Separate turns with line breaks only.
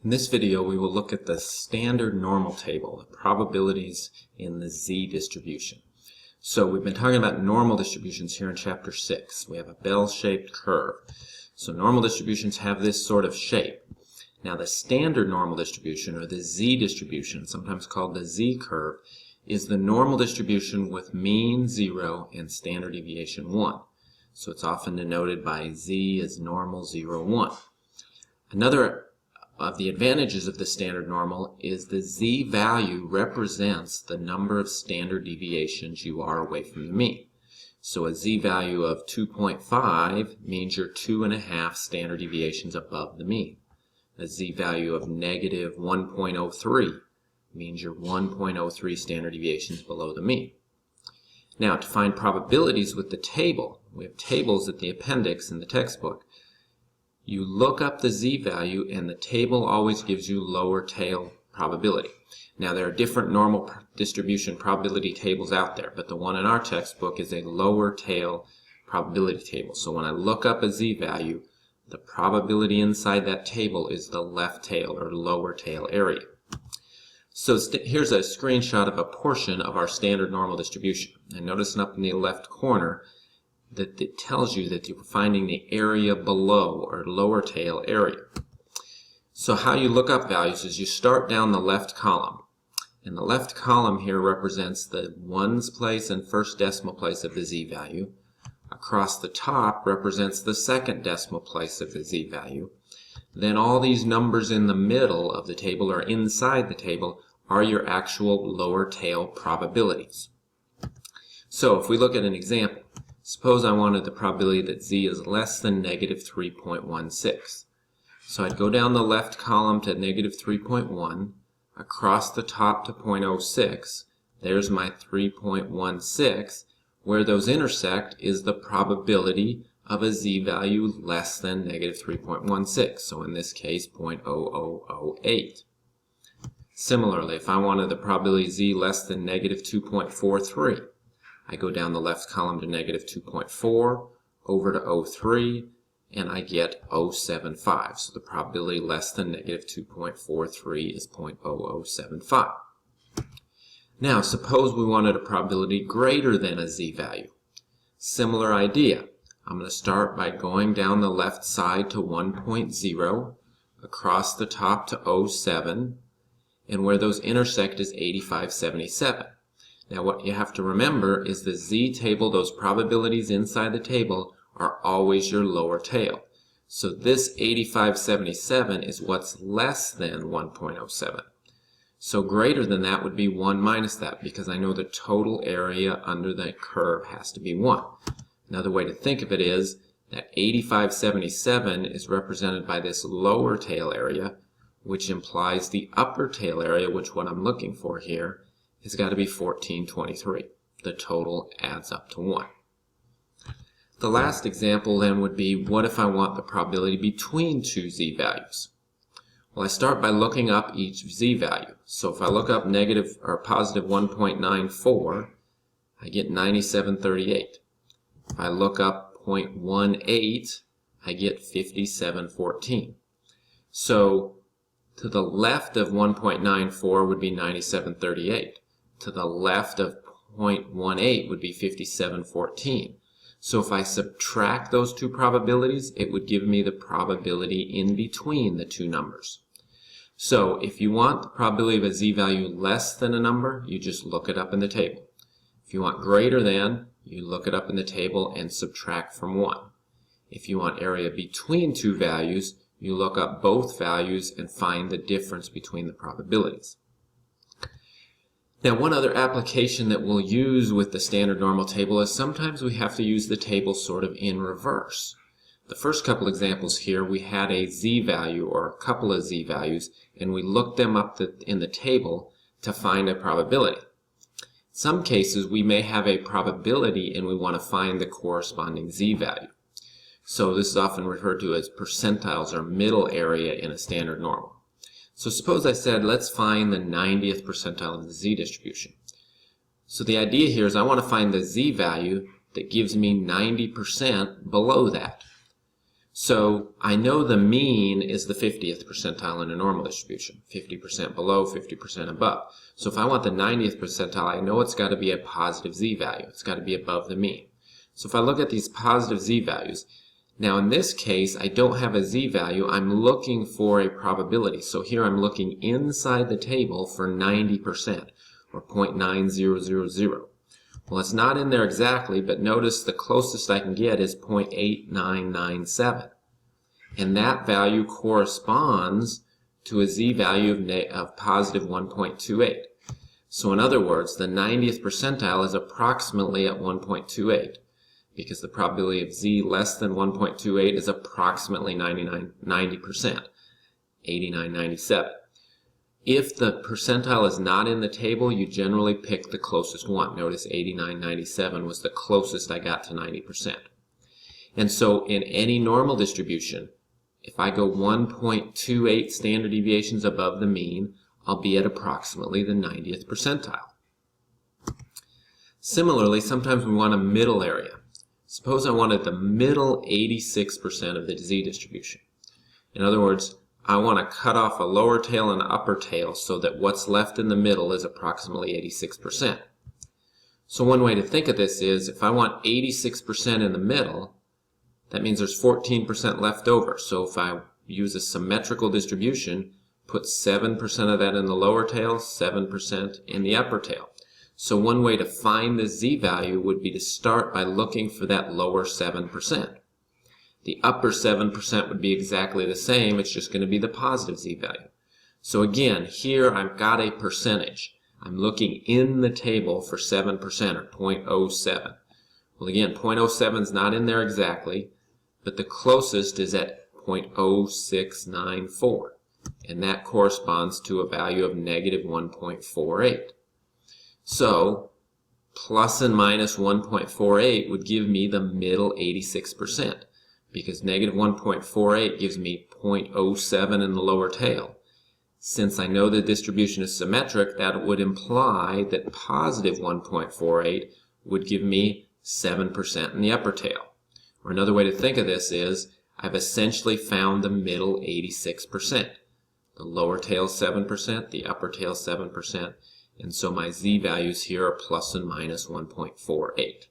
In this video, we will look at the standard normal table, the probabilities in the Z distribution. So we've been talking about normal distributions here in Chapter 6. We have a bell-shaped curve. So normal distributions have this sort of shape. Now the standard normal distribution, or the Z distribution, sometimes called the Z curve, is the normal distribution with mean 0 and standard deviation 1. So it's often denoted by Z as normal 0, 1. Another of the advantages of the standard normal is the Z value represents the number of standard deviations you are away from the mean. So a Z value of 2.5 means you're 2.5 standard deviations above the mean. A Z value of negative 1.03 means you're 1.03 standard deviations below the mean. Now, to find probabilities with the table, we have tables at the appendix in the textbook. You look up the Z value and the table always gives you lower tail probability. Now there are different normal distribution probability tables out there, but the one in our textbook is a lower tail probability table. So when I look up a Z value, the probability inside that table is the left tail or lower tail area. So here's a screenshot of a portion of our standard normal distribution. And notice up in the left corner that it tells you that you're finding the area below, or lower tail area. So how you look up values is you start down the left column. And the left column here represents the ones place and first decimal place of the Z value. Across the top represents the second decimal place of the Z value. Then all these numbers in the middle of the table, or inside the table, are your actual lower tail probabilities. So if we look at an example, suppose I wanted the probability that Z is less than negative 3.16. So I'd go down the left column to negative 3.1, across the top to 0.06. There's my 3.16. Where those intersect is the probability of a Z value less than negative 3.16. So in this case, 0.0008. Similarly, if I wanted the probability Z less than negative 2.43, I go down the left column to negative 2.4, over to 0.3, and I get 0.75. So the probability less than negative 2.43 is 0.0075. Now, suppose we wanted a probability greater than a Z value. Similar idea. I'm going to start by going down the left side to 1.0, across the top to 0.7, and where those intersect is 85.77. Now what you have to remember is the Z table, those probabilities inside the table are always your lower tail. So this 85.77 is what's less than 1.07. So greater than that would be 1 minus that, because I know the total area under the curve has to be 1. Another way to think of it is that 85.77 is represented by this lower tail area, which implies the upper tail area, which what I'm looking for here, has got to be 1423. The total adds up to 1. The last example then would be, what if I want the probability between two Z values? Well, I start by looking up each Z value. So if I look up negative or positive 1.94, I get 97.38. If I look up 0.18, I get 57.14. So to the left of 1.94 would be 97.38. To the left of 0.18 would be 57.14. So if I subtract those two probabilities, it would give me the probability in between the two numbers. So if you want the probability of a Z value less than a number, you just look it up in the table. If you want greater than, you look it up in the table and subtract from 1. If you want area between two values, you look up both values and find the difference between the probabilities. Now, one other application that we'll use with the standard normal table is sometimes we have to use the table sort of in reverse. The first couple examples here, we had a Z value or a couple of Z values, and we looked them up in the table to find a probability. In some cases, we may have a probability and we want to find the corresponding Z value. So this is often referred to as percentiles or middle area in a standard normal. So suppose I said, let's find the 90th percentile of the Z distribution. So the idea here is I want to find the Z value that gives me 90% below that. So I know the mean is the 50th percentile in a normal distribution, 50% below, 50% above. So if I want the 90th percentile, I know it's got to be a positive z-value. It's got to be above the mean. So if I look at these positive z-values, now in this case, I don't have a z-value. I'm looking for a probability. So here I'm looking inside the table for 90%, or 0.9000. Well, it's not in there exactly, but notice the closest I can get is 0.8997. And that value corresponds to a z-value of positive 1.28. So in other words, the 90th percentile is approximately at 1.28, because the probability of z less than 1.28 is approximately 90%, 89.97. If the percentile is not in the table, you generally pick the closest one. Notice 89.97 was the closest I got to 90%. And so in any normal distribution, if I go 1.28 standard deviations above the mean, I'll be at approximately the 90th percentile. Similarly, sometimes we want a middle area. Suppose I wanted the middle 86% of the z distribution. In other words, I want to cut off a lower tail and an upper tail so that what's left in the middle is approximately 86%. So one way to think of this is, if I want 86% in the middle, that means there's 14% left over. So if I use a symmetrical distribution, put 7% of that in the lower tail, 7% in the upper tail. So one way to find the z-value would be to start by looking for that lower 7%. The upper 7% would be exactly the same, it's just going to be the positive z-value. So again, here I've got a percentage. I'm looking in the table for 7% or 0.07. Well again, 0.07 is not in there exactly, but the closest is at 0.0694. And that corresponds to a value of negative 1.48. So, plus and minus 1.48 would give me the middle 86%. Because negative 1.48 gives me 0.07 in the lower tail. Since I know the distribution is symmetric, that would imply that positive 1.48 would give me 7% in the upper tail. Or another way to think of this is, I've essentially found the middle 86%. The lower tail 7%, the upper tail 7%, and so my z-values here are plus and minus 1.48.